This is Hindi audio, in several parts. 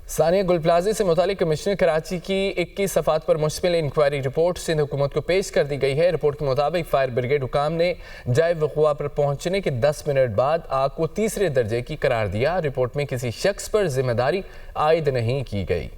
सानिया गुल प्लाजा से मुतालिक कमिश्नर कराची की 21 सफ़ात पर मुश्तमिल इंक्वायरी रिपोर्ट सिंध हुकूमत को पेश कर दी गई है। रिपोर्ट के मुताबिक फायर ब्रिगेड हुकाम ने जाए वक़ुआ पर पहुंचने के 10 मिनट बाद आग को तीसरे दर्जे की करार दिया। रिपोर्ट में किसी शख्स पर जिम्मेदारी आयद नहीं की गई।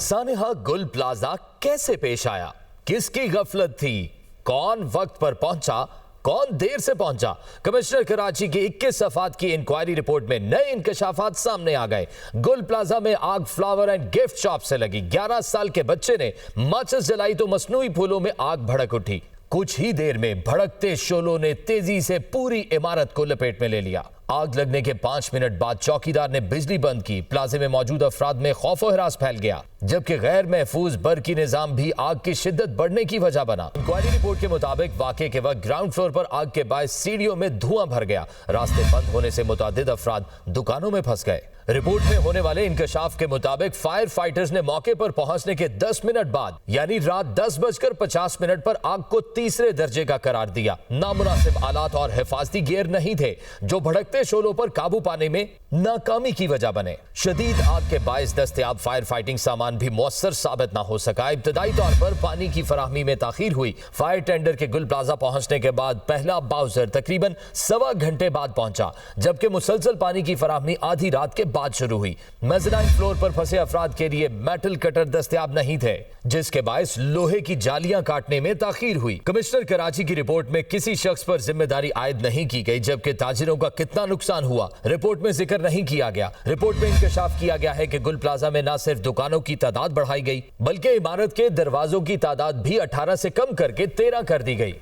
सानिया गुल प्लाजा कैसे पेश आया, किसकी गफलत थी, कौन वक्त पर पहुंचा, कौन देर से पहुंचा। कमिश्नर कराची की 21 सफ़ात की इंक्वायरी रिपोर्ट में नए इंकशाफात सामने आ गए। गुल प्लाजा में आग फ्लावर एंड गिफ्ट शॉप से लगी। 11 साल के बच्चे ने माचिस जलाई तो मसनूई फूलों में आग भड़क उठी। कुछ ही देर में भड़कते शोलों ने तेजी से पूरी इमारत को लपेट में ले लिया। आग लगने के 5 मिनट बाद चौकीदार ने बिजली बंद की। प्लाजे में मौजूद अफराद में खौफ और हरास फैल गया, जबकि गैर महफूज बरकी निजाम भी आग की शिद्दत बढ़ने की वजह बना। इंक्वायरी रिपोर्ट के मुताबिक वाकये के वक्त ग्राउंड फ्लोर पर आग के बायस सीढ़ियों में धुआं भर गया। रास्ते बंद होने से मुतादिद अफराद दुकानों में फंस गए। रिपोर्ट में होने वाले इंकशाफ के मुताबिक फायर फाइटर्स ने मौके पर पहुंचने के 10 मिनट बाद यानी रात 10:50 पर आग को तीसरे दर्जे का करार दिया। नामुनासिब आलात और हिफाजती गियर नहीं थे जो भड़कते शोलों पर काबू पाने में नाकामी की वजह बने। शदीद आग के बायस दस्तयाब फायर फाइटिंग सामान भी मुअस्सर साबित न हो सका। इब्तदाई तौर पर पानी की फराहमी में ताखीर हुई। फायर टेंडर के गुल प्लाजा पहुंचने के बाद पहला बाउजर तकरीबन 1.25 घंटे बाद पहुंचा, जबकि मुसलसल पानी की फराहमी आधी रात के बाद शुरू हुई। मेज़नाइन फ्लोर पर फंसे अफराद के लिए मेटल कटर दस्तयाब नहीं थे, जिसके बायस लोहे की जालियां काटने में ताखीर हुई। कमिश्नर कराची की रिपोर्ट में किसी शख्स पर जिम्मेदारी आयद नहीं की गई, जबकि ताजिरों का कितना नुकसान हुआ रिपोर्ट में जिक्र नहीं किया गया। रिपोर्ट में इंकशाफ किया गया है कि गुल प्लाजा में न सिर्फ दुकानों की तादाद बढ़ाई गई, बल्कि इमारत के दरवाजों की तादाद भी 18 से कम करके 13 कर दी गई।